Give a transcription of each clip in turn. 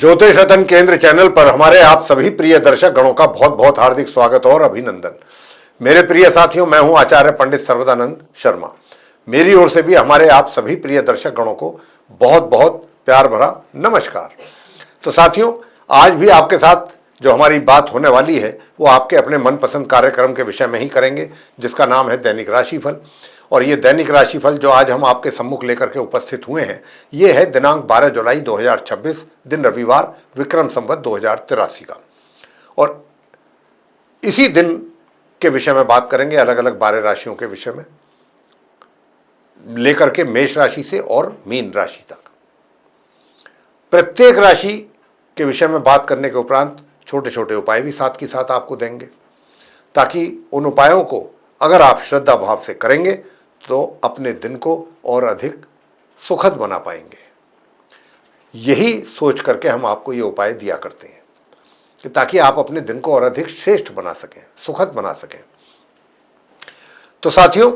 ज्योतिष रतन केंद्र चैनल पर हमारे आप सभी प्रिय दर्शक गणों का बहुत बहुत हार्दिक स्वागत और अभिनंदन। मेरे प्रिय साथियों, मैं हूं आचार्य पंडित सर्वदानंद शर्मा। मेरी ओर से भी हमारे आप सभी प्रिय दर्शक गणों को बहुत बहुत प्यार भरा नमस्कार। तो साथियों, आज भी आपके साथ जो हमारी बात होने वाली है वो आपके अपने मनपसंद कार्यक्रम के विषय में ही करेंगे, जिसका नाम है दैनिक राशिफल। और ये दैनिक राशिफल जो आज हम आपके सम्मुख लेकर के उपस्थित हुए हैं, ये है दिनांक 12 जुलाई 2026, दिन रविवार, विक्रम संवत 2083 का। और इसी दिन के विषय में बात करेंगे, अलग अलग 12 राशियों के विषय में लेकर के मेष राशि से और मीन राशि तक। प्रत्येक राशि के विषय में बात करने के उपरांत छोटे छोटे उपाय भी साथ के साथ आपको देंगे, ताकि उन उपायों को अगर आप श्रद्धा भाव से करेंगे तो अपने दिन को और अधिक सुखद बना पाएंगे। यही सोच करके हम आपको ये उपाय दिया करते हैं कि ताकि आप अपने दिन को और अधिक श्रेष्ठ बना सकें, सुखद बना सकें। तो साथियों,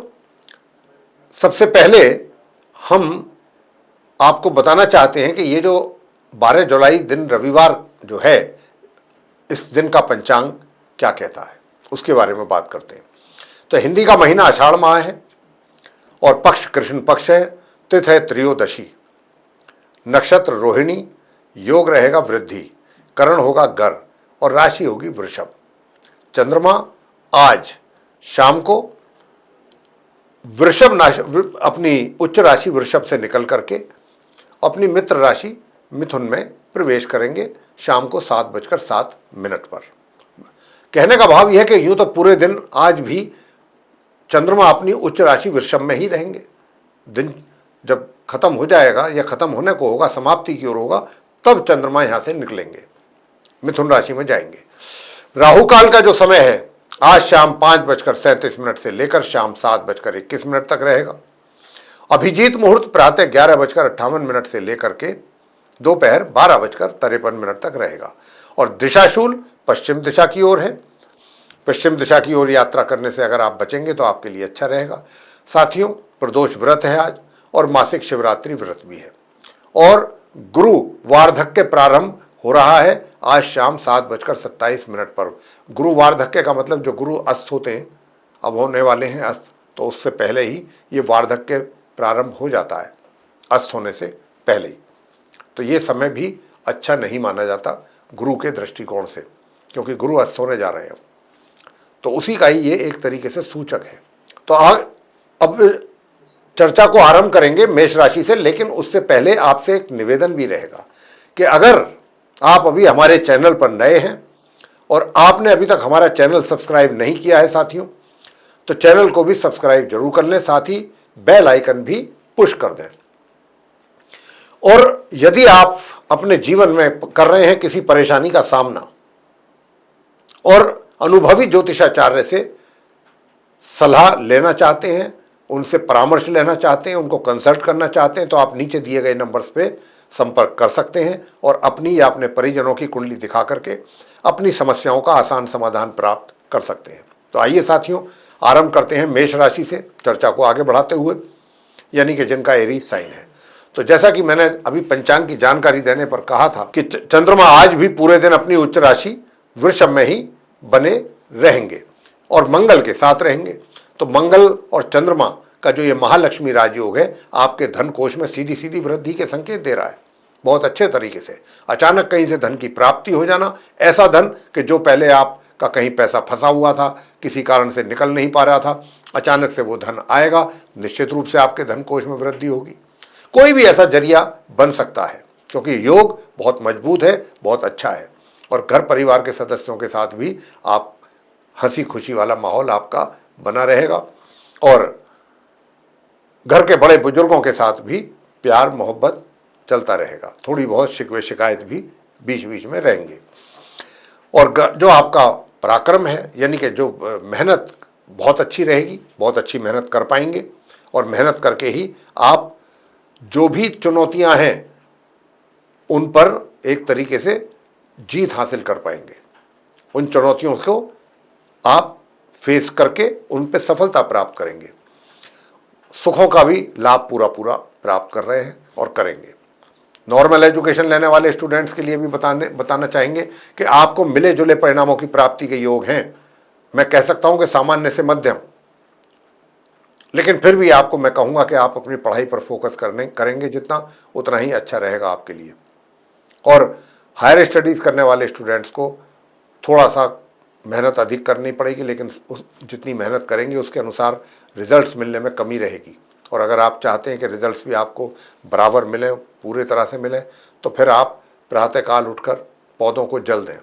सबसे पहले हम आपको बताना चाहते हैं कि ये जो 12 जुलाई दिन रविवार जो है, इस दिन का पंचांग क्या कहता है, उसके बारे में बात करते हैं। तो हिंदी का महीना आषाढ़ माह है और पक्ष कृष्ण पक्ष है, तिथि है त्रयोदशी, नक्षत्र रोहिणी, योग रहेगा वृद्धि, करण होगा गर और राशि होगी वृषभ। चंद्रमा आज शाम को अपनी उच्च राशि वृषभ से निकल करके अपनी मित्र राशि मिथुन में प्रवेश करेंगे शाम को 7:07 पर। कहने का भाव यह है कि यूं तो पूरे दिन आज भी चंद्रमा अपनी उच्च राशि वृषभ में ही रहेंगे। दिन जब खत्म हो जाएगा या खत्म होने को होगा, समाप्ति की ओर होगा, तब चंद्रमा यहां से निकलेंगे, मिथुन राशि में जाएंगे। राहु काल का जो समय है आज शाम 5:37 से लेकर शाम 7:21 तक रहेगा। अभिजीत मुहूर्त प्रातः 11:58 से लेकर के दोपहर 12:53 तक रहेगा। और दिशाशूल पश्चिम दिशा की ओर है। पश्चिम दिशा की ओर यात्रा करने से अगर आप बचेंगे तो आपके लिए अच्छा रहेगा। साथियों, प्रदोष व्रत है आज और मासिक शिवरात्रि व्रत भी है। और गुरु वार्धक्य प्रारंभ हो रहा है आज शाम 7:27 पर। गुरु वार्धक्य का मतलब जो गुरु अस्त होते हैं, अब होने वाले हैं अस्त, तो उससे पहले ही ये वार्धक्य प्रारंभ हो जाता है, अस्त होने से पहले ही। तो ये समय भी अच्छा नहीं माना जाता गुरु के दृष्टिकोण से, क्योंकि गुरु अस्त होने जा रहे हैं। तो उसी का ही ये एक तरीके से सूचक है। तो अब चर्चा को आरंभ करेंगे मेष राशि से, लेकिन उससे पहले आपसे एक निवेदन भी रहेगा कि अगर आप अभी हमारे चैनल पर नए हैं और आपने अभी तक हमारा चैनल सब्सक्राइब नहीं किया है साथियों, तो चैनल को भी सब्सक्राइब जरूर कर लें, साथ ही बेल आइकन भी पुश कर दें। और यदि आप अपने जीवन में कर रहे हैं किसी परेशानी का सामना और अनुभवी ज्योतिषाचार्य से सलाह लेना चाहते हैं, उनसे परामर्श लेना चाहते हैं, उनको कंसल्ट करना चाहते हैं, तो आप नीचे दिए गए नंबर्स पे संपर्क कर सकते हैं और अपनी या अपने परिजनों की कुंडली दिखा करके अपनी समस्याओं का आसान समाधान प्राप्त कर सकते हैं। तो आइए साथियों, आरंभ करते हैं मेष राशि से चर्चा को आगे बढ़ाते हुए, यानी कि जिनका एरीज साइन है। तो जैसा कि मैंने अभी पंचांग की जानकारी देने पर कहा था कि चंद्रमा आज भी पूरे दिन अपनी उच्च राशि वृषभ में ही बने रहेंगे और मंगल के साथ रहेंगे। तो मंगल और चंद्रमा का जो ये महालक्ष्मी राजयोग है, आपके धन कोष में सीधी सीधी वृद्धि के संकेत दे रहा है, बहुत अच्छे तरीके से। अचानक कहीं से धन की प्राप्ति हो जाना, ऐसा धन कि जो पहले आपका कहीं पैसा फंसा हुआ था, किसी कारण से निकल नहीं पा रहा था, अचानक से वो धन आएगा, निश्चित रूप से आपके धन कोष में वृद्धि होगी। कोई भी ऐसा जरिया बन सकता है, क्योंकि योग बहुत मजबूत है, बहुत अच्छा है। और घर परिवार के सदस्यों के साथ भी आप हंसी खुशी वाला माहौल आपका बना रहेगा और घर के बड़े बुजुर्गों के साथ भी प्यार मोहब्बत चलता रहेगा। थोड़ी बहुत शिकवे शिकायत भी बीच बीच में रहेंगे। और जो आपका पराक्रम है, यानी कि जो मेहनत, बहुत अच्छी रहेगी, बहुत अच्छी मेहनत कर पाएंगे और मेहनत करके ही आप जो भी चुनौतियां हैं उन पर एक तरीके से जीत हासिल कर पाएंगे। उन चुनौतियों को आप फेस करके उन पे सफलता प्राप्त करेंगे। सुखों का भी लाभ पूरा पूरा प्राप्त कर रहे हैं और करेंगे। नॉर्मल एजुकेशन लेने वाले स्टूडेंट्स के लिए भी बताना चाहेंगे कि आपको मिले जुले परिणामों की प्राप्ति के योग हैं। मैं कह सकता हूं कि सामान्य से मध्यम, लेकिन फिर भी आपको मैं कहूंगा कि आप अपनी पढ़ाई पर फोकस करेंगे जितना, उतना ही अच्छा रहेगा आपके लिए। और हायर स्टडीज़ करने वाले स्टूडेंट्स को थोड़ा सा मेहनत अधिक करनी पड़ेगी, लेकिन जितनी मेहनत करेंगे उसके अनुसार रिजल्ट्स मिलने में कमी रहेगी। और अगर आप चाहते हैं कि रिजल्ट्स भी आपको बराबर मिलें, पूरे तरह से मिलें, तो फिर आप प्रातःकाल उठकर पौधों को जल दें।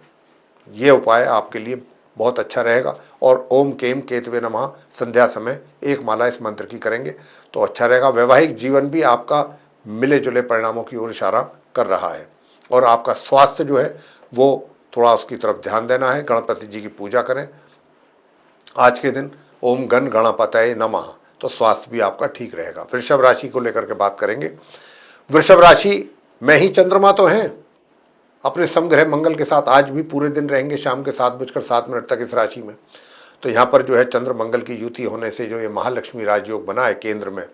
ये उपाय आपके लिए बहुत अच्छा रहेगा। और ओम केम केतवे नमः संध्या समय एक माला इस मंत्र की करेंगे तो अच्छा रहेगा। वैवाहिक जीवन भी आपका मिले जुले परिणामों की ओर इशारा कर रहा है। और आपका स्वास्थ्य जो है वो थोड़ा उसकी तरफ ध्यान देना है। गणपति जी की पूजा करें आज के दिन, ओम गण गणपतये नमः, तो स्वास्थ्य भी आपका ठीक रहेगा। वृषभ राशि को लेकर के बात करेंगे। वृषभ राशि में ही चंद्रमा तो हैं, अपने समग्रह मंगल के साथ आज भी पूरे दिन रहेंगे शाम के 7:07 तक इस राशि में। तो यहाँ पर जो है चंद्र मंगल की युति होने से जो ये महालक्ष्मी राजयोग बना है केंद्र में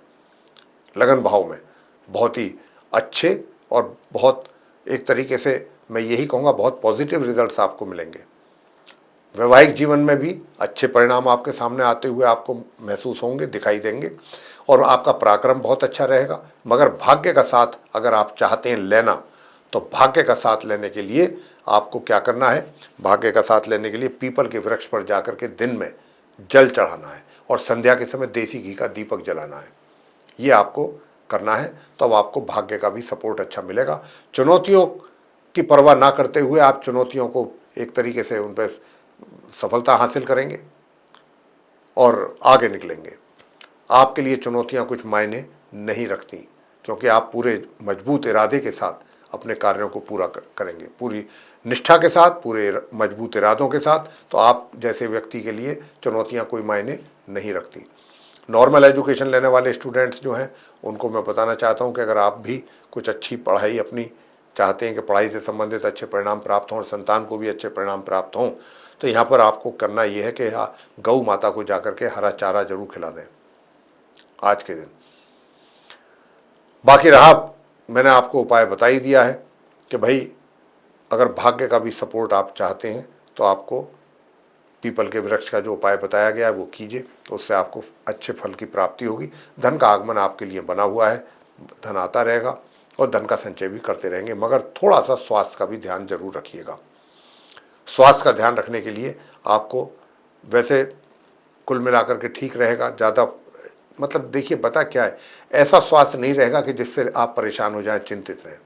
लगन भाव में, बहुत ही अच्छे और बहुत एक तरीके से मैं यही कहूँगा बहुत पॉजिटिव रिजल्ट्स आपको मिलेंगे। वैवाहिक जीवन में भी अच्छे परिणाम आपके सामने आते हुए आपको महसूस होंगे, दिखाई देंगे। और आपका पराक्रम बहुत अच्छा रहेगा। मगर भाग्य का साथ अगर आप चाहते हैं लेना, तो भाग्य का साथ लेने के लिए आपको क्या करना है, भाग्य का साथ लेने के लिए पीपल के वृक्ष पर जाकर के दिन में जल चढ़ाना है और संध्या के समय देसी घी का दीपक जलाना है। ये आपको करना है, तो अब आपको भाग्य का भी सपोर्ट अच्छा मिलेगा। चुनौतियों की परवाह ना करते हुए आप चुनौतियों को एक तरीके से उन पर सफलता हासिल करेंगे और आगे निकलेंगे। आपके लिए चुनौतियां कुछ मायने नहीं रखती, क्योंकि आप पूरे मजबूत इरादे के साथ अपने कार्यों को पूरा करेंगे, पूरी निष्ठा के साथ, पूरे मजबूत इरादों के साथ। तो आप जैसे व्यक्ति के लिए चुनौतियां कोई मायने नहीं रखती। नॉर्मल एजुकेशन लेने वाले स्टूडेंट्स जो हैं उनको मैं बताना चाहता हूं कि अगर आप भी कुछ अच्छी पढ़ाई अपनी चाहते हैं कि पढ़ाई से संबंधित अच्छे परिणाम प्राप्त हों और संतान को भी अच्छे परिणाम प्राप्त हों, तो यहाँ पर आपको करना ये है कि गौ माता को जाकर के हरा चारा जरूर खिला दें आज के दिन। बाकी रहा, मैंने आपको उपाय बता ही दिया है कि भाई अगर भाग्य का भी सपोर्ट आप चाहते हैं तो आपको पीपल के वृक्ष का जो उपाय बताया गया है वो कीजिए, तो उससे आपको अच्छे फल की प्राप्ति होगी। धन का आगमन आपके लिए बना हुआ है, धन आता रहेगा और धन का संचय भी करते रहेंगे। मगर थोड़ा सा स्वास्थ्य का भी ध्यान जरूर रखिएगा। स्वास्थ्य का ध्यान रखने के लिए आपको वैसे कुल मिलाकर के ठीक रहेगा। ज़्यादा मतलब देखिए पता क्या है, ऐसा स्वास्थ्य नहीं रहेगा कि जिससे आप परेशान हो जाएं, चिंतित रहें।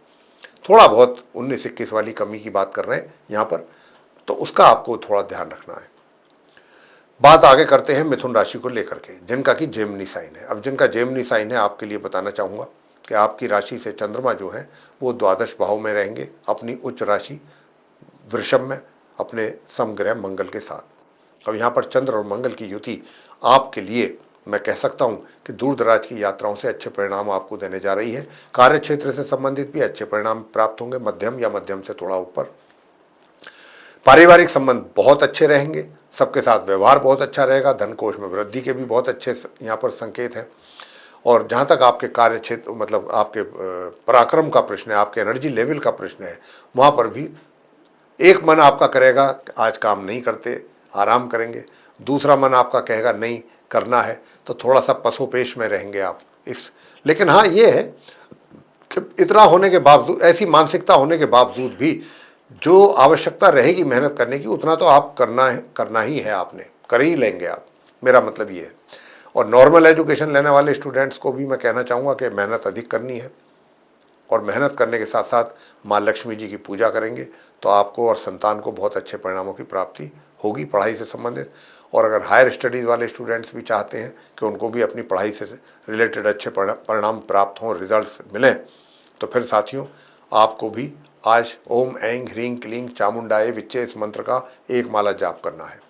थोड़ा बहुत 19-21 वाली कमी की बात कर रहे हैं यहाँ पर, तो उसका आपको थोड़ा ध्यान रखना है। बात आगे करते हैं मिथुन राशि को लेकर के, जिनका कि जेमिनी साइन है। अब जिनका जेमिनी साइन है आपके लिए बताना चाहूँगा कि आपकी राशि से चंद्रमा जो है वो द्वादश भाव में रहेंगे, अपनी उच्च राशि वृषभ में अपने समग्रह मंगल के साथ। अब यहाँ पर चंद्र और मंगल की युति आपके लिए मैं कह सकता हूँ कि दूर दराज की यात्राओं से अच्छे परिणाम आपको देने जा रही है। कार्य क्षेत्र से संबंधित भी अच्छे परिणाम प्राप्त होंगे, मध्यम या मध्यम से थोड़ा ऊपर। पारिवारिक संबंध बहुत अच्छे रहेंगे, सबके साथ व्यवहार बहुत अच्छा रहेगा। धन कोष में वृद्धि के भी बहुत अच्छे यहाँ पर संकेत हैं। और जहाँ तक आपके कार्य क्षेत्र मतलब आपके पराक्रम का प्रश्न है, आपके एनर्जी लेवल का प्रश्न है, वहाँ पर भी एक मन आपका करेगा आज काम नहीं करते, आराम करेंगे। दूसरा मन आपका कहेगा नहीं करना है, तो थोड़ा सा पसोपेश में रहेंगे आप इस। लेकिन हाँ ये है कि इतना होने के बावजूद, ऐसी मानसिकता होने के बावजूद भी जो आवश्यकता रहेगी मेहनत करने की, उतना तो आप करना ही है, आपने कर ही लेंगे आप, मेरा मतलब ये है। और नॉर्मल एजुकेशन लेने वाले स्टूडेंट्स को भी मैं कहना चाहूँगा कि मेहनत अधिक करनी है, और मेहनत करने के साथ साथ माँ लक्ष्मी जी की पूजा करेंगे तो आपको और संतान को बहुत अच्छे परिणामों की प्राप्ति होगी पढ़ाई से संबंधित। और अगर हायर स्टडीज़ वाले स्टूडेंट्स भी चाहते हैं कि उनको भी अपनी पढ़ाई से रिलेटेड अच्छे परिणाम प्राप्त हों, रिजल्ट्स मिलें, तो फिर साथियों आपको भी आज ओम ऐं ह्रीं क्लीं चामुंडाय विच्चे इस मंत्र का एक माला जाप करना है।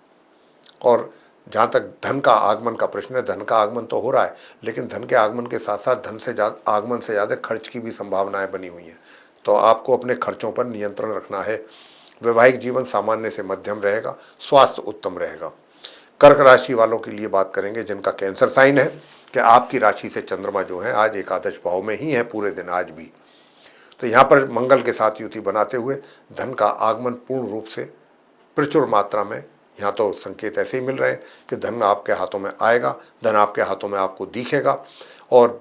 और जहाँ तक धन का आगमन का प्रश्न है, धन का आगमन तो हो रहा है, लेकिन धन के आगमन के साथ साथ धन से आगमन से ज़्यादा खर्च की भी संभावनाएं बनी हुई हैं। तो आपको अपने खर्चों पर नियंत्रण रखना है। वैवाहिक जीवन सामान्य से मध्यम रहेगा, स्वास्थ्य उत्तम रहेगा। कर्क राशि वालों के लिए बात करेंगे जिनका कैंसर साइन है कि आपकी राशि से चंद्रमा जो है आज एकादश भाव में ही है पूरे दिन आज भी। तो यहाँ पर मंगल के साथ युति बनाते हुए धन का आगमन पूर्ण रूप से प्रचुर मात्रा में, यहाँ तो संकेत ऐसे ही मिल रहे हैं कि धन आपके हाथों में आएगा, धन आपके हाथों में आपको दिखेगा। और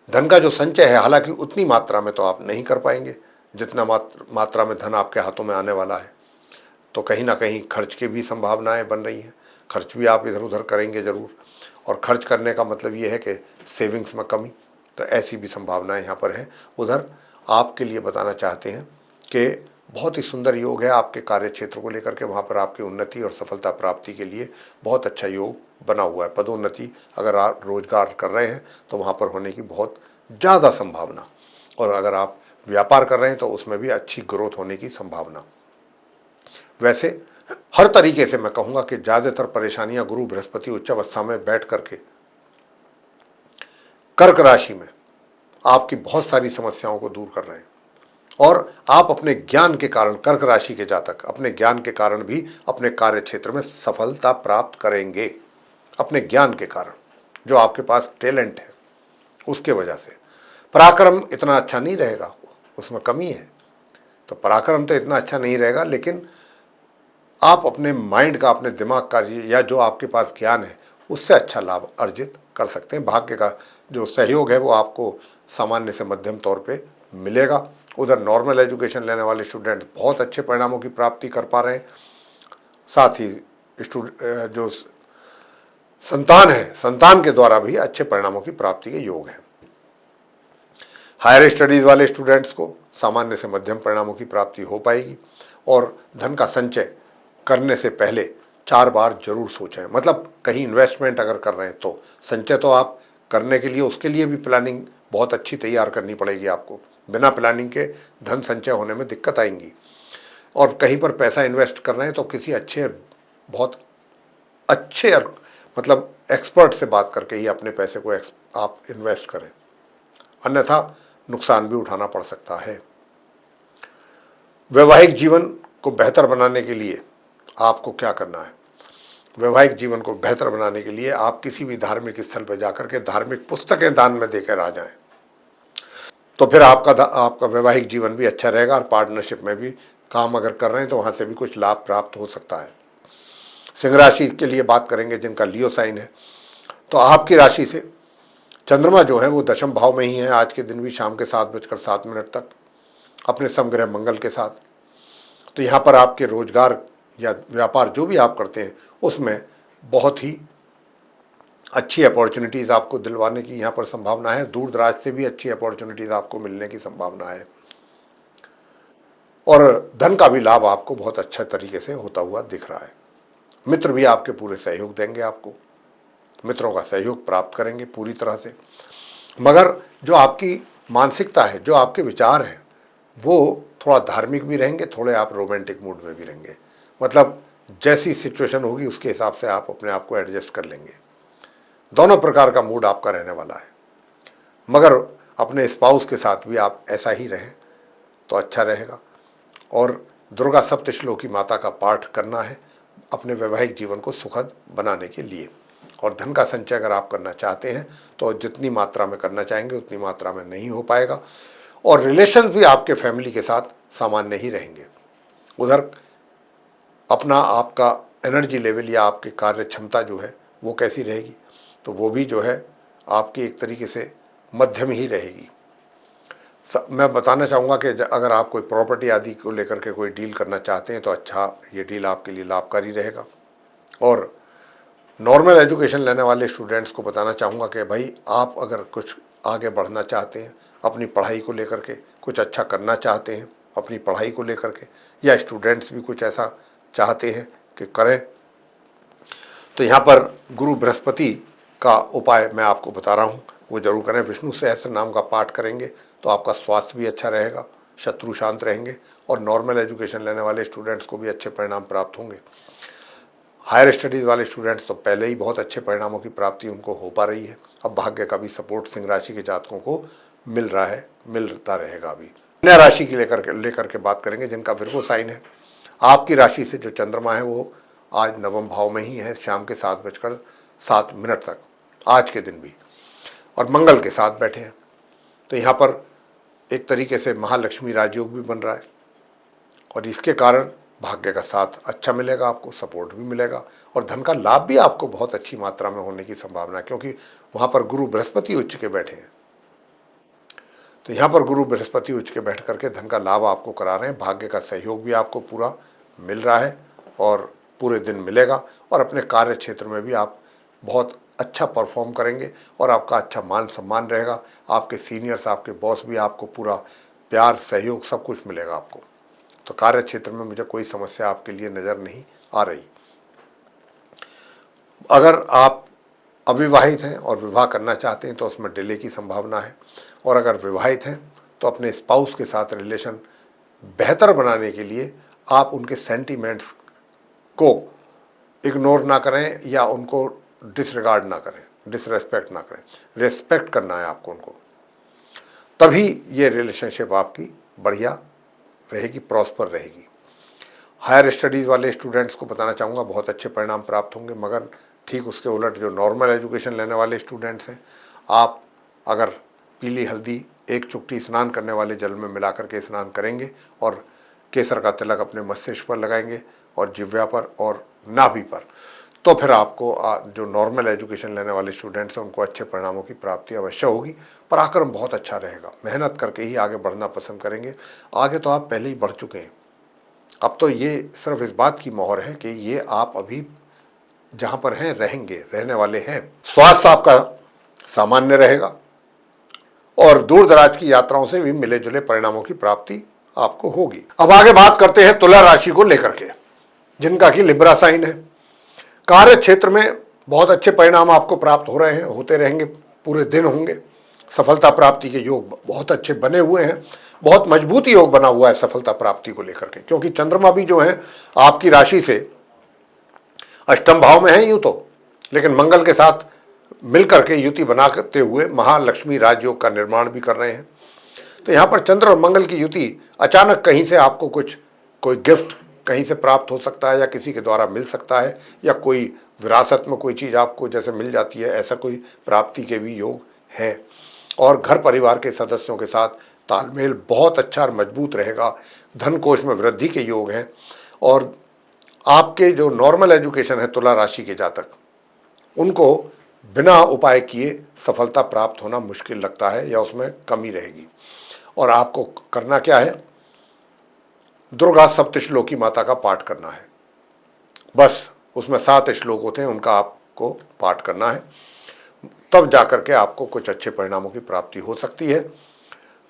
धन का जो संचय है, हालांकि उतनी मात्रा में तो आप नहीं कर पाएंगे जितना मात्रा में धन आपके हाथों में आने वाला है। तो कहीं ना कहीं खर्च की भी संभावनाएं बन रही हैं, खर्च भी आप इधर उधर करेंगे ज़रूर। और खर्च करने का मतलब ये है कि सेविंग्स में कमी, तो ऐसी भी संभावनाएं यहाँ पर हैं। उधर आपके लिए बताना चाहते हैं कि बहुत ही सुंदर योग है आपके कार्य क्षेत्र को लेकर के, वहाँ पर आपकी उन्नति और सफलता प्राप्ति के लिए बहुत अच्छा योग बना हुआ है। पदोन्नति अगर आप रोजगार कर रहे हैं तो वहाँ पर होने की बहुत ज़्यादा संभावना, और अगर आप व्यापार कर रहे हैं तो उसमें भी अच्छी ग्रोथ होने की संभावना। वैसे हर तरीके से मैं कहूँगा कि ज़्यादातर परेशानियाँ गुरु बृहस्पति उच्च अवस्था में बैठ करके कर्क राशि में आपकी बहुत सारी समस्याओं को दूर कर रहे हैं। और आप अपने ज्ञान के कारण, कर्क राशि के जातक अपने ज्ञान के कारण भी अपने कार्य क्षेत्र में सफलता प्राप्त करेंगे। अपने ज्ञान के कारण, जो आपके पास टैलेंट है उसके वजह से। पराक्रम इतना अच्छा नहीं रहेगा, उसमें कमी है, तो पराक्रम तो इतना अच्छा नहीं रहेगा, लेकिन आप अपने माइंड का, अपने दिमाग का, या जो आपके पास ज्ञान है उससे अच्छा लाभ अर्जित कर सकते हैं। भाग्य का जो सहयोग है वो आपको सामान्य से मध्यम तौर पे मिलेगा। उधर नॉर्मल एजुकेशन लेने वाले स्टूडेंट बहुत अच्छे परिणामों की प्राप्ति कर पा रहे हैं। साथ ही जो संतान है, संतान के द्वारा भी अच्छे परिणामों की प्राप्ति के योग हैं। हायर स्टडीज़ वाले स्टूडेंट्स को सामान्य से मध्यम परिणामों की प्राप्ति हो पाएगी। और धन का संचय करने से पहले 4 बार जरूर सोचें। मतलब कहीं इन्वेस्टमेंट अगर कर रहे हैं तो संचय तो आप करने के लिए, उसके लिए भी प्लानिंग बहुत अच्छी तैयार करनी पड़ेगी आपको। बिना प्लानिंग के धन संचय होने में दिक्कत आएंगी। और कहीं पर पैसा इन्वेस्ट कर रहे हैं तो किसी अच्छे, बहुत अच्छे मतलब एक्सपर्ट से बात करके ही अपने पैसे को आप इन्वेस्ट करें, अन्यथा नुकसान भी उठाना पड़ सकता है। वैवाहिक जीवन को बेहतर बनाने के लिए आपको क्या करना है? वैवाहिक जीवन को बेहतर बनाने के लिए आप किसी भी धार्मिक स्थल पर जाकर के धार्मिक पुस्तकें दान में देकर आ जाएं, तो फिर आपका वैवाहिक जीवन भी अच्छा रहेगा। और पार्टनरशिप में भी काम अगर कर रहे हैं तो वहाँ से भी कुछ लाभ प्राप्त हो सकता है। सिंह राशि के लिए बात करेंगे, जिनका लियो साइन है, तो आपकी राशि से चंद्रमा जो है वो दशम भाव में ही है आज के दिन भी, शाम के 7:07 तक अपने समग्रह मंगल के साथ। तो यहाँ पर आपके रोजगार या व्यापार जो भी आप करते हैं उसमें बहुत ही अच्छी अपॉर्चुनिटीज़ आपको दिलवाने की यहाँ पर संभावना है। दूर दराज से भी अच्छी अपॉर्चुनिटीज़ आपको मिलने की संभावना है। और धन का भी लाभ आपको बहुत अच्छा तरीके से होता हुआ दिख रहा है। मित्र भी आपके पूरे सहयोग देंगे, आपको मित्रों का सहयोग प्राप्त करेंगे पूरी तरह से। मगर जो आपकी मानसिकता है, जो आपके विचार हैं, वो थोड़ा धार्मिक भी रहेंगे, थोड़े आप रोमांटिक मूड में भी रहेंगे। मतलब जैसी सिचुएशन होगी उसके हिसाब से आप अपने आप को एडजस्ट कर लेंगे। दोनों प्रकार का मूड आपका रहने वाला है। मगर अपने स्पाउस के साथ भी आप ऐसा ही रहें तो अच्छा रहेगा। और दुर्गा सप्तश्लोकी माता का पाठ करना है अपने वैवाहिक जीवन को सुखद बनाने के लिए। और धन का संचय अगर आप करना चाहते हैं तो जितनी मात्रा में करना चाहेंगे उतनी मात्रा में नहीं हो पाएगा। और रिलेशन भी आपके फैमिली के साथ सामान्य ही रहेंगे। उधर अपना आपका एनर्जी लेवल या आपकी कार्य क्षमता जो है वो कैसी रहेगी, तो वो भी जो है आपकी एक तरीके से मध्यम ही रहेगी। मैं बताना चाहूँगा कि अगर आप कोई प्रॉपर्टी आदि को लेकर के कोई डील करना चाहते हैं तो अच्छा, ये डील आपके लिए लाभकारी रहेगा। और नॉर्मल एजुकेशन लेने वाले स्टूडेंट्स को बताना चाहूँगा कि भाई आप अगर कुछ आगे बढ़ना चाहते हैं, अपनी पढ़ाई को लेकर के कुछ अच्छा करना चाहते हैं अपनी पढ़ाई को लेकर के, या स्टूडेंट्स भी कुछ ऐसा चाहते हैं कि करें, तो यहाँ पर गुरु बृहस्पति का उपाय मैं आपको बता रहा हूँ, वो जरूर करें। विष्णु सहस्त्र नाम का पाठ करेंगे तो आपका स्वास्थ्य भी अच्छा रहेगा, शत्रु शांत रहेंगे, और नॉर्मल एजुकेशन लेने वाले स्टूडेंट्स को भी अच्छे परिणाम प्राप्त होंगे। हायर स्टडीज़ वाले स्टूडेंट्स तो पहले ही बहुत अच्छे परिणामों की प्राप्ति उनको हो पा रही है। अब भाग्य का भी सपोर्ट सिंह राशि के जातकों को मिल रहा है, मिलता रहेगा। अभी कन्या राशि की लेकर के बात करेंगे, जिनका विर्गो साइन है। आपकी राशि से जो चंद्रमा है वो आज नवम भाव में ही है, शाम के 7:07 तक आज के दिन भी, और मंगल के साथ बैठे हैं। तो यहाँ पर एक तरीके से महालक्ष्मी राजयोग भी बन रहा है और इसके कारण भाग्य का साथ अच्छा मिलेगा, आपको सपोर्ट भी मिलेगा और धन का लाभ भी आपको बहुत अच्छी मात्रा में होने की संभावना है, क्योंकि वहाँ पर गुरु बृहस्पति उच्च के बैठे हैं। तो यहाँ पर गुरु बृहस्पति उच्च के बैठ करके धन का लाभ आपको करा रहे हैं। भाग्य का सहयोग भी आपको पूरा मिल रहा है और पूरे दिन मिलेगा और अपने कार्य क्षेत्र में भी आप बहुत अच्छा परफॉर्म करेंगे और आपका अच्छा मान सम्मान रहेगा। आपके सीनियर्स, आपके बॉस भी आपको पूरा प्यार, सहयोग सब कुछ मिलेगा आपको। तो कार्य क्षेत्र में मुझे कोई समस्या आपके लिए नज़र नहीं आ रही। अगर आप अविवाहित हैं और विवाह करना चाहते हैं तो उसमें डिले की संभावना है, और अगर विवाहित हैं तो अपने स्पाउस के साथ रिलेशन बेहतर बनाने के लिए आप उनके सेंटीमेंट्स को इग्नोर ना करें या उनको डिसरिगार्ड ना करें, डिसरेस्पेक्ट ना करें, रेस्पेक्ट करना है आपको उनको। तभी ये रिलेशनशिप आपकी बढ़िया रहेगी, प्रॉस्पर रहेगी। हायर स्टडीज़ वाले स्टूडेंट्स को बताना चाहूँगा बहुत अच्छे परिणाम प्राप्त होंगे, मगर ठीक उसके उलट जो नॉर्मल एजुकेशन लेने वाले स्टूडेंट्स हैं, आप अगर पीली हल्दी एक चुटकी स्नान करने वाले जल में मिला करके स्नान करेंगे और केसर का तिलक अपने मस्तिष्क पर लगाएंगे और जिह्वा पर और नाभि पर, तो फिर आपको जो नॉर्मल एजुकेशन लेने वाले स्टूडेंट्स हैं उनको अच्छे परिणामों की प्राप्ति अवश्य होगी। पराक्रम बहुत अच्छा रहेगा, मेहनत करके ही आगे बढ़ना पसंद करेंगे। आगे तो आप पहले ही बढ़ चुके हैं, अब तो ये सिर्फ इस बात की मोहर है कि ये आप अभी जहाँ पर हैं रहेंगे, रहने वाले हैं। स्वास्थ्य आपका सामान्य रहेगा और दूर दराज की यात्राओं से भी मिले जुले परिणामों की प्राप्ति आपको होगी। अब आगे बात करते हैं तुला राशि को लेकर के, जिनका कि लिब्रा साइन है। कार्य क्षेत्र में बहुत अच्छे परिणाम आपको प्राप्त हो रहे हैं, होते रहेंगे, पूरे दिन होंगे। सफलता प्राप्ति के योग बहुत अच्छे बने हुए हैं, बहुत मजबूत योग बना हुआ है सफलता प्राप्ति को लेकर के, क्योंकि चंद्रमा भी जो है आपकी राशि से अष्टम भाव में है यूं तो, लेकिन मंगल के साथ मिलकर के युति बनाते हुए महालक्ष्मी राजयोग का निर्माण भी कर रहे हैं। तो यहाँ पर चंद्र और मंगल की युति अचानक कहीं से आपको कोई गिफ्ट कहीं से प्राप्त हो सकता है या किसी के द्वारा मिल सकता है, या कोई विरासत में कोई चीज़ आपको जैसे मिल जाती है, ऐसा कोई प्राप्ति के भी योग है। और घर परिवार के सदस्यों के साथ तालमेल बहुत अच्छा और मजबूत रहेगा। धन कोष में वृद्धि के योग हैं और आपके जो नॉर्मल एजुकेशन है तुला राशि के जातक, उनको बिना उपाय किए सफलता प्राप्त होना मुश्किल लगता है या उसमें कमी रहेगी। और आपको करना क्या है, दुर्गा सप्तश्लोकी माता का पाठ करना है। बस उसमें 7 श्लोक होते हैं, उनका आपको पाठ करना है, तब जाकर के आपको कुछ अच्छे परिणामों की प्राप्ति हो सकती है।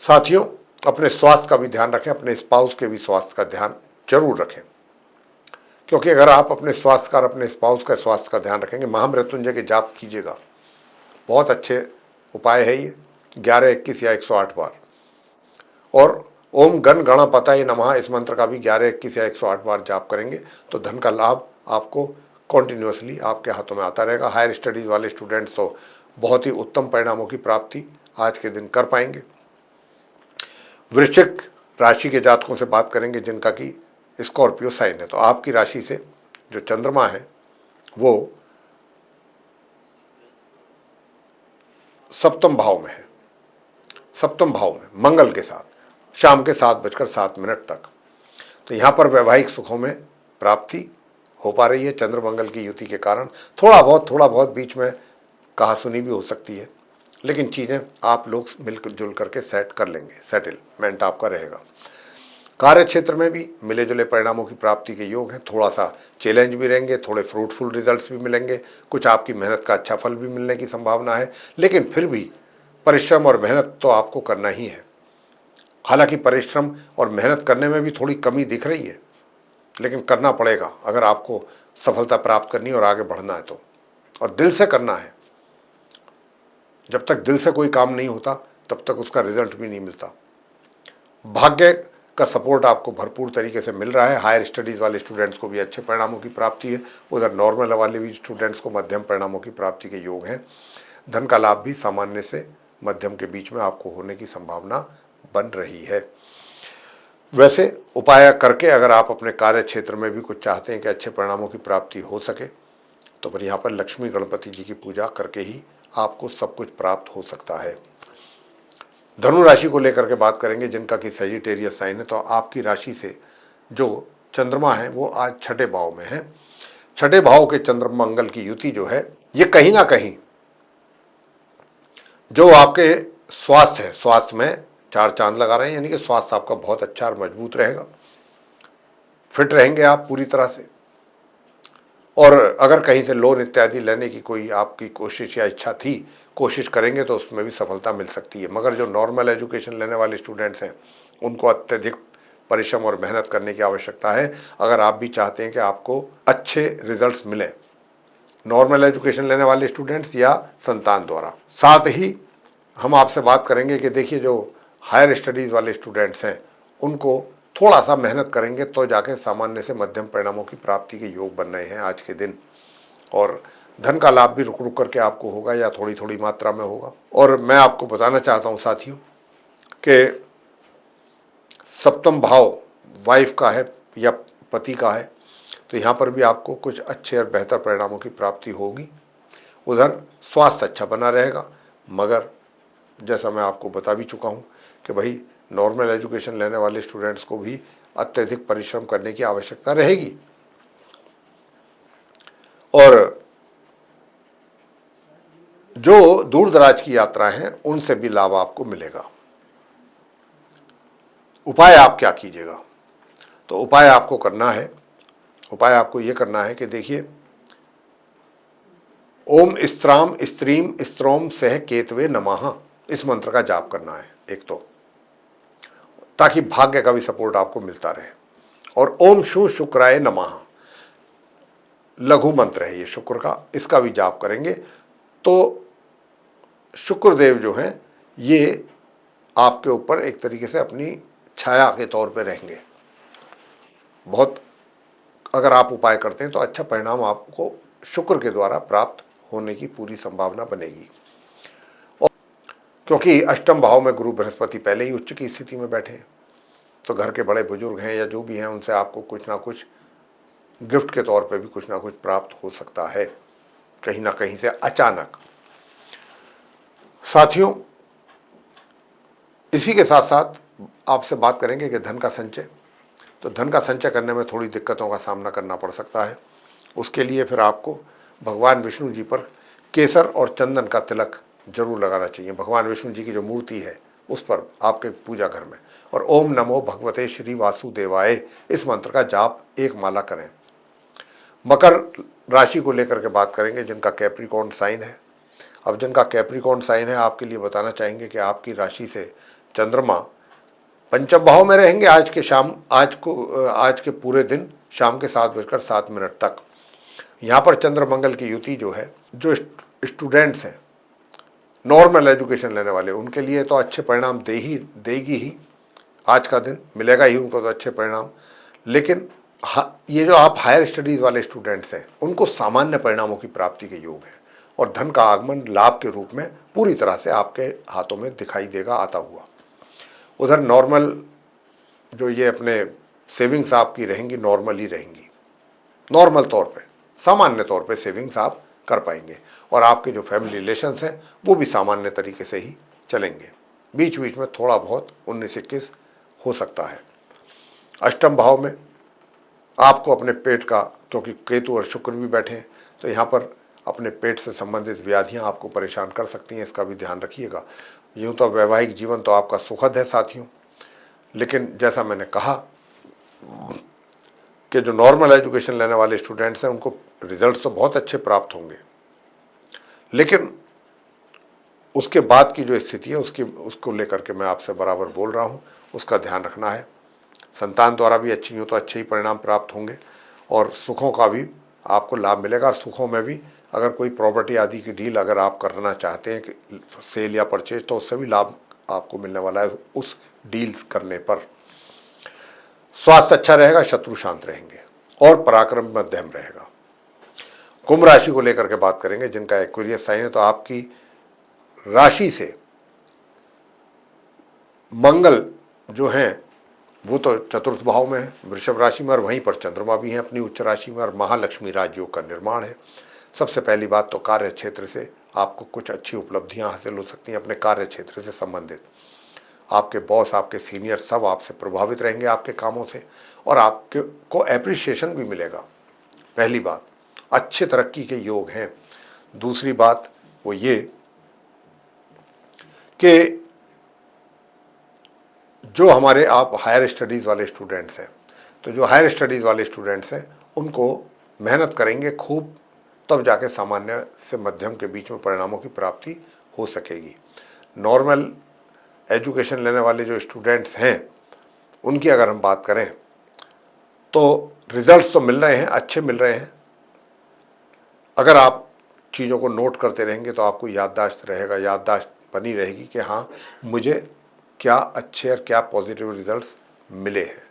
साथियों, अपने स्वास्थ्य का भी ध्यान रखें, अपने स्पाउस के भी स्वास्थ्य का ध्यान जरूर रखें, क्योंकि अगर आप अपने स्वास्थ्य का, अपने स्पाउस का स्वास्थ्य का ध्यान रखेंगे, महामृत्युंजय के जाप कीजिएगा, बहुत अच्छे उपाय है ये, 11, 21 या 108 बार। और ओम गण गणपतये नमः इस मंत्र का भी 11, 21 या 108 बार जाप करेंगे तो धन का लाभ आपको कॉन्टिन्यूसली आपके हाथों में आता रहेगा। हायर स्टडीज़ वाले स्टूडेंट्स तो बहुत ही उत्तम परिणामों की प्राप्ति आज के दिन कर पाएंगे। वृश्चिक राशि के जातकों से बात करेंगे जिनका कि स्कॉर्पियो साइन है। तो आपकी राशि से जो चंद्रमा है वो सप्तम भाव में है, सप्तम भाव में मंगल के साथ शाम के 7:07 तक। तो यहाँ पर वैवाहिक सुखों में प्राप्ति हो पा रही है चंद्र मंगल की युति के कारण। थोड़ा बहुत बीच में कहा सुनी भी हो सकती है, लेकिन चीज़ें आप लोग मिलजुल करके सेट कर लेंगे, सेटलमेंट आपका रहेगा। कार्य क्षेत्र में भी मिले जुले परिणामों की प्राप्ति के योग हैं। थोड़ा सा चैलेंज भी रहेंगे, थोड़े फ्रूटफुल रिजल्ट्स भी मिलेंगे, कुछ आपकी मेहनत का अच्छा फल भी मिलने की संभावना है, लेकिन फिर भी परिश्रम और मेहनत तो आपको करना ही है। हालांकि परिश्रम और मेहनत करने में भी थोड़ी कमी दिख रही है, लेकिन करना पड़ेगा अगर आपको सफलता प्राप्त करनी और आगे बढ़ना है तो, और दिल से करना है। जब तक दिल से कोई काम नहीं होता तब तक उसका रिजल्ट भी नहीं मिलता। भाग्य का सपोर्ट आपको भरपूर तरीके से मिल रहा है। हायर स्टडीज़ वाले स्टूडेंट्स को भी अच्छे परिणामों की प्राप्ति है, उधर नॉर्मल वाले भी स्टूडेंट्स को मध्यम परिणामों की प्राप्ति के योग हैं। धन का लाभ भी सामान्य से मध्यम के बीच में आपको होने की संभावना बन रही है। वैसे उपाय करके अगर आप अपने कार्य क्षेत्र में भी कुछ चाहते हैं कि अच्छे परिणामों की प्राप्ति हो सके, तो फिर यहाँ पर लक्ष्मी गणपति जी की पूजा करके ही आपको सब कुछ प्राप्त हो सकता है। धनु राशि को लेकर के बात करेंगे जिनका कि सजिटेरियस साइन है, तो आपकी राशि से जो चंद्रमा है वो आज छठे भाव में है। छठे भाव के चंद्रमा मंगल की युति जो है ये कहीं ना कहीं जो आपके स्वास्थ्य है, स्वास्थ्य में चार चांद लगा रहे हैं, यानी कि स्वास्थ्य आपका बहुत अच्छा और मजबूत रहेगा, फिट रहेंगे आप पूरी तरह से। और अगर कहीं से लोन इत्यादि लेने की कोई आपकी कोशिश या इच्छा थी, कोशिश करेंगे तो उसमें भी सफलता मिल सकती है। मगर जो नॉर्मल एजुकेशन लेने वाले स्टूडेंट्स हैं उनको अत्यधिक परिश्रम और मेहनत करने की आवश्यकता है अगर आप भी चाहते हैं कि आपको अच्छे रिजल्ट्स मिलें, नॉर्मल एजुकेशन लेने वाले स्टूडेंट्स या संतान द्वारा। साथ ही हम आपसे बात करेंगे कि देखिए जो हायर स्टडीज़ वाले स्टूडेंट्स हैं उनको थोड़ा सा मेहनत करेंगे तो जाके सामान्य से मध्यम परिणामों की प्राप्ति के योग बन रहे हैं आज के दिन। और धन का लाभ भी रुक रुक करके आपको होगा या थोड़ी थोड़ी मात्रा में होगा। और मैं आपको बताना चाहता हूं साथियों कि सप्तम भाव वाइफ का है या पति का है, तो यहाँ पर भी आपको कुछ अच्छे और बेहतर परिणामों की प्राप्ति होगी। उधर स्वास्थ्य अच्छा बना रहेगा, मगर जैसा मैं आपको बता भी चुका हूँ कि भाई नॉर्मल एजुकेशन लेने वाले स्टूडेंट्स को भी अत्यधिक परिश्रम करने की आवश्यकता रहेगी। और जो दूर दराज की यात्रा है उनसे भी लाभ आपको मिलेगा। उपाय आप क्या कीजिएगा? तो उपाय आपको करना है, उपाय आपको ये करना है कि देखिए ओम स्त्राम स्त्रीम स्त्रोम सह केतवे नमः, इस मंत्र का जाप करना है एक तो, ताकि भाग्य का भी सपोर्ट आपको मिलता रहे। और ओम शु शुक्राय नमः लघु मंत्र है ये शुक्र का, इसका भी जाप करेंगे तो शुक्रदेव जो हैं ये आपके ऊपर एक तरीके से अपनी छाया के तौर पे रहेंगे। बहुत अगर आप उपाय करते हैं तो अच्छा परिणाम आपको शुक्र के द्वारा प्राप्त होने की पूरी संभावना बनेगी। और क्योंकि अष्टम भाव में गुरु बृहस्पति पहले ही उच्च की स्थिति में बैठे हैं, तो घर के बड़े बुजुर्ग हैं या जो भी हैं उनसे आपको कुछ ना कुछ गिफ्ट के तौर पे भी कुछ ना कुछ प्राप्त हो सकता है कहीं ना कहीं से अचानक। साथियों इसी के साथ साथ आपसे बात करेंगे कि धन का संचय, तो धन का संचय करने में थोड़ी दिक्कतों का सामना करना पड़ सकता है। उसके लिए फिर आपको भगवान विष्णु जी पर केसर और चंदन का तिलक जरूर लगाना चाहिए। भगवान विष्णु जी की जो मूर्ति है उस पर आपके पूजा घर में, और ओम नमो भगवते श्री वासुदेवाय इस मंत्र का जाप एक माला करें। मकर राशि को लेकर के बात करेंगे जिनका कैप्रिकॉर्न साइन है। अब जिनका कैप्रिकॉर्न साइन है आपके लिए बताना चाहेंगे कि आपकी राशि से चंद्रमा पंचम भाव में रहेंगे आज के पूरे दिन शाम के 7:07 तक। यहाँ पर चंद्र मंगल की युति जो है, जो स्टूडेंट्स हैं नॉर्मल एजुकेशन लेने वाले उनके लिए तो अच्छे परिणाम देगी ही, आज का दिन मिलेगा ही उनको तो अच्छे परिणाम। लेकिन ये जो आप हायर स्टडीज़ वाले स्टूडेंट्स हैं उनको सामान्य परिणामों की प्राप्ति के योग है, और धन का आगमन लाभ के रूप में पूरी तरह से आपके हाथों में दिखाई देगा आता हुआ। उधर नॉर्मल जो ये अपने सेविंग्स आपकी रहेंगी नॉर्मल ही रहेंगी, नॉर्मल तौर पे सामान्य तौर पे सेविंग्स आप कर पाएंगे, और आपके जो फैमिली रिलेशंस हैं वो भी सामान्य तरीके से ही चलेंगे। बीच बीच में थोड़ा बहुत 19-21 हो सकता है। अष्टम भाव में आपको अपने पेट का, क्योंकि केतु और शुक्र भी बैठे हैं, तो यहाँ पर अपने पेट से संबंधित व्याधियाँ आपको परेशान कर सकती हैं, इसका भी ध्यान रखिएगा। यूँ तो वैवाहिक जीवन तो आपका सुखद है साथियों, लेकिन जैसा मैंने कहा कि जो नॉर्मल एजुकेशन लेने वाले स्टूडेंट्स हैं उनको रिजल्ट्स तो बहुत अच्छे प्राप्त होंगे, लेकिन उसके बाद की जो स्थिति है उसको लेकर के मैं आपसे बराबर बोल रहा हूँ, उसका ध्यान रखना है। संतान द्वारा भी अच्छी यूँ तो अच्छे ही परिणाम प्राप्त होंगे, और सुखों का भी आपको लाभ मिलेगा। और सुखों में भी अगर कोई प्रॉपर्टी आदि की डील अगर आप करना चाहते हैं कि सेल या परचेज, तो उससे भी लाभ आपको मिलने वाला है उस डील्स करने पर। स्वास्थ्य अच्छा रहेगा, शत्रु शांत रहेंगे, और पराक्रम मध्यम रहेगा। कुंभ राशि को लेकर के बात करेंगे जिनका एक्वेरियस साइन है, तो आपकी राशि से मंगल जो हैं वो तो चतुर्थ भाव में है वृषभ राशि में, और वहीं पर चंद्रमा भी है अपनी उच्च राशि में, और महालक्ष्मी राजयोग का निर्माण है। सबसे पहली बात तो कार्य क्षेत्र से आपको कुछ अच्छी उपलब्धियां हासिल हो सकती हैं अपने कार्य क्षेत्र से संबंधित। आपके बॉस, आपके सीनियर सब आपसे प्रभावित रहेंगे आपके कामों से, और आपके को एप्रिसिएशन भी मिलेगा। पहली बात, अच्छे तरक्की के योग हैं। दूसरी बात वो ये कि जो हमारे आप हायर स्टडीज़ वाले स्टूडेंट्स हैं, तो जो हायर स्टडीज़ वाले स्टूडेंट्स हैं उनको मेहनत करेंगे खूब, तब जाके सामान्य से मध्यम के बीच में परिणामों की प्राप्ति हो सकेगी। नॉर्मल एजुकेशन लेने वाले जो स्टूडेंट्स हैं उनकी अगर हम बात करें तो रिजल्ट्स तो मिल रहे हैं, अच्छे मिल रहे हैं। अगर आप चीज़ों को नोट करते रहेंगे तो आपको याददाश्त रहेगा, याददाश्त बनी रहेगी कि हाँ मुझे क्या अच्छे और क्या पॉजिटिव रिजल्ट्स मिले हैं।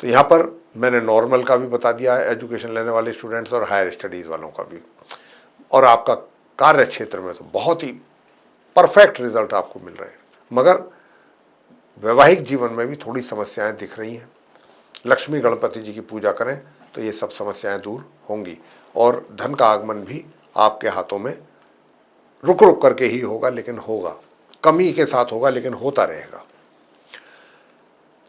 तो यहाँ पर मैंने नॉर्मल का भी बता दिया है, एजुकेशन लेने वाले स्टूडेंट्स और हायर स्टडीज़ वालों का भी। और आपका कार्य क्षेत्र में तो बहुत ही परफेक्ट रिजल्ट आपको मिल रहे हैं, मगर वैवाहिक जीवन में भी थोड़ी समस्याएं दिख रही हैं। लक्ष्मी गणपति जी की पूजा करें तो ये सब समस्याएं दूर होंगी, और धन का आगमन भी आपके हाथों में रुक रुक करके ही होगा, लेकिन होगा, कमी के साथ होगा लेकिन होता रहेगा।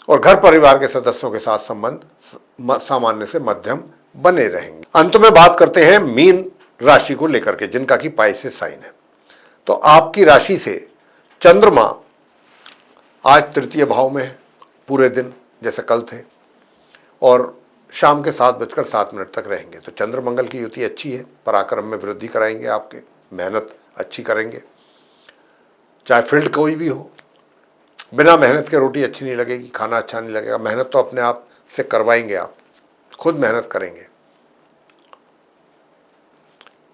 और घर परिवार के सदस्यों के साथ संबंध सामान्य से मध्यम बने रहेंगे। अंत में बात करते हैं मीन राशि को लेकर के, जिनका कि पाइसेस साइन है। तो आपकी राशि से चंद्रमा आज तृतीय भाव में है पूरे दिन, जैसे कल थे, और शाम के 7:07 तक रहेंगे। तो चंद्र मंगल की युति अच्छी है, पराक्रम में वृद्धि कराएंगे, आपके मेहनत अच्छी करेंगे, चाहे फील्ड कोई भी हो। बिना मेहनत के रोटी अच्छी नहीं लगेगी, खाना अच्छा नहीं लगेगा। मेहनत तो अपने आप से करवाएंगे, आप खुद मेहनत करेंगे।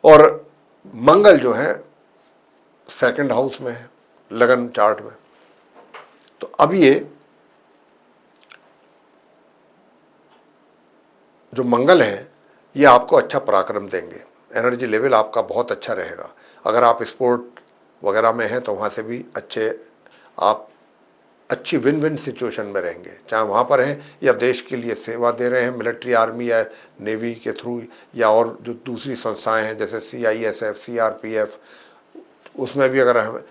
और मंगल जो है सेकंड हाउस में है, लगन चार्ट में। तो अब ये जो मंगल है ये आपको अच्छा पराक्रम देंगे, एनर्जी लेवल आपका बहुत अच्छा रहेगा। अगर आप स्पोर्ट वगैरह में हैं तो वहाँ से भी आप अच्छी विन विन सिचुएशन में रहेंगे, चाहे वहाँ पर हैं या देश के लिए सेवा दे रहे हैं, मिलिट्री, आर्मी या नेवी के थ्रू, या और जो दूसरी संस्थाएं हैं जैसे CISF, CRPF, उसमें भी अगर हम,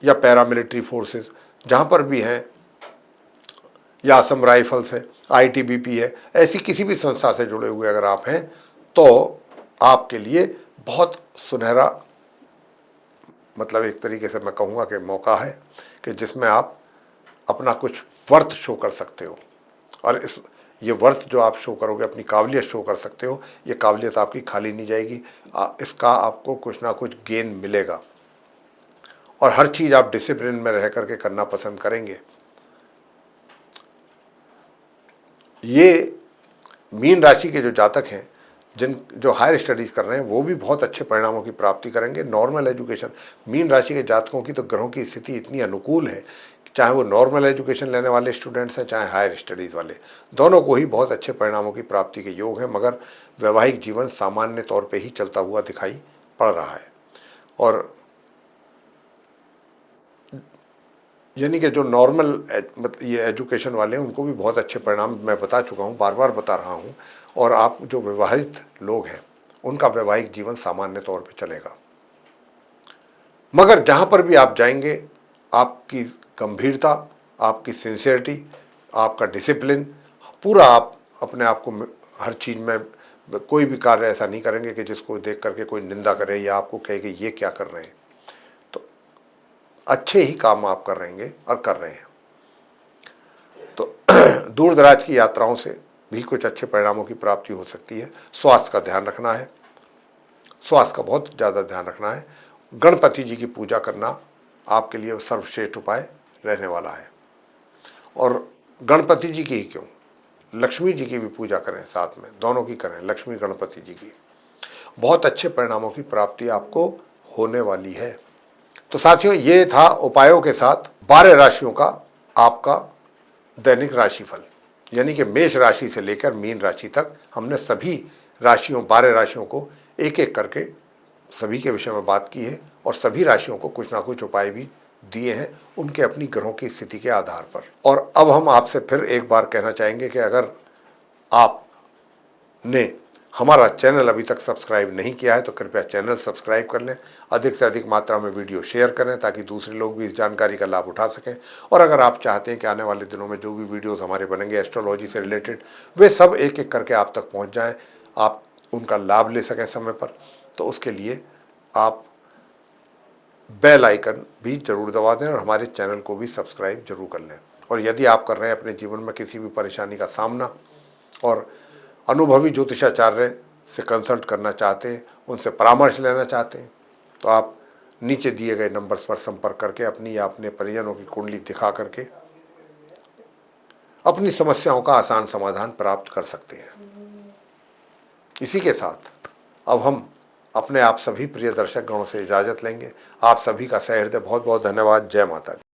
या पैरामिलिट्री फोर्सेस जहाँ पर भी हैं, या असम राइफल्स है, ITBP है, ऐसी किसी भी संस्था से जुड़े हुए अगर आप हैं तो आपके लिए बहुत सुनहरा, मतलब एक तरीके से मैं कहूँगा कि मौका है कि जिसमें आप अपना कुछ वर्थ शो कर सकते हो। और ये वर्थ जो आप शो करोगे, अपनी काबिलियत शो कर सकते हो, ये काबिलियत आपकी खाली नहीं जाएगी, इसका आपको कुछ ना कुछ गेन मिलेगा। और हर चीज़ आप डिसिप्लिन में रह करके करना पसंद करेंगे। ये मीन राशि के जो जातक हैं, जो हायर स्टडीज़ कर रहे हैं, वो भी बहुत अच्छे परिणामों की प्राप्ति करेंगे। नॉर्मल एजुकेशन, मीन राशि के जातकों की तो ग्रहों की स्थिति इतनी अनुकूल है, चाहे वो नॉर्मल एजुकेशन लेने वाले स्टूडेंट्स हैं चाहे हायर स्टडीज़ वाले, दोनों को ही बहुत अच्छे परिणामों की प्राप्ति के योग हैं। मगर वैवाहिक जीवन सामान्य तौर पर ही चलता हुआ दिखाई पड़ रहा है। और यानी कि जो नॉर्मल मतलब ये एजुकेशन वाले हैं उनको भी बहुत अच्छे परिणाम मैं बता चुका हूँ, बार बार बता रहा हूँ। और आप जो विवाहित लोग हैं उनका वैवाहिक जीवन सामान्य तौर पे चलेगा। मगर जहाँ पर भी आप जाएंगे, आपकी गंभीरता, आपकी सिंसियरिटी, आपका डिसिप्लिन, पूरा आप अपने आप को हर चीज़ में, कोई भी कार्य ऐसा नहीं करेंगे कि जिसको देख करके कोई निंदा करे या आपको कहे कि ये क्या कर रहे हैं। अच्छे ही काम आप कर रहेंगे और कर रहे हैं। तो दूर दराज की यात्राओं से भी कुछ अच्छे परिणामों की प्राप्ति हो सकती है। स्वास्थ्य का ध्यान रखना है, स्वास्थ्य का बहुत ज़्यादा ध्यान रखना है। गणपति जी की पूजा करना आपके लिए सर्वश्रेष्ठ उपाय रहने वाला है। और गणपति जी की ही क्यों, लक्ष्मी जी की भी पूजा करें, साथ में दोनों की करें, लक्ष्मी गणपति जी की। बहुत अच्छे परिणामों की प्राप्ति आपको होने वाली है। तो साथियों, ये था उपायों के साथ 12 राशियों का आपका दैनिक राशिफल, यानी कि मेष राशि से लेकर मीन राशि तक हमने सभी राशियों 12 राशियों को एक एक करके सभी के विषय में बात की है, और सभी राशियों को कुछ ना कुछ उपाय भी दिए हैं उनके अपनी ग्रहों की स्थिति के आधार पर। और अब हम आपसे फिर एक बार कहना चाहेंगे कि अगर आपने हमारा चैनल अभी तक सब्सक्राइब नहीं किया है तो कृपया चैनल सब्सक्राइब कर लें, अधिक से अधिक मात्रा में वीडियो शेयर करें ताकि दूसरे लोग भी इस जानकारी का लाभ उठा सकें। और अगर आप चाहते हैं कि आने वाले दिनों में जो भी वीडियोस हमारे बनेंगे एस्ट्रोलॉजी से रिलेटेड, वे सब एक एक करके आप तक पहुंच जाएं, आप उनका लाभ ले सकें समय पर, तो उसके लिए आप बेल आइकन भी जरूर दबा दें और हमारे चैनल को भी सब्सक्राइब जरूर कर लें। और यदि आप कर रहे हैं अपने जीवन में किसी भी परेशानी का सामना और अनुभवी ज्योतिषाचार्य से कंसल्ट करना चाहते हैं, उनसे परामर्श लेना चाहते हैं, तो आप नीचे दिए गए नंबर्स पर संपर्क करके अपनी या अपने परिजनों की कुंडली दिखा करके अपनी समस्याओं का आसान समाधान प्राप्त कर सकते हैं। इसी के साथ अब हम अपने आप सभी प्रिय दर्शक गणों से इजाज़त लेंगे। आप सभी का सहृदय बहुत बहुत धन्यवाद। जय माता दी।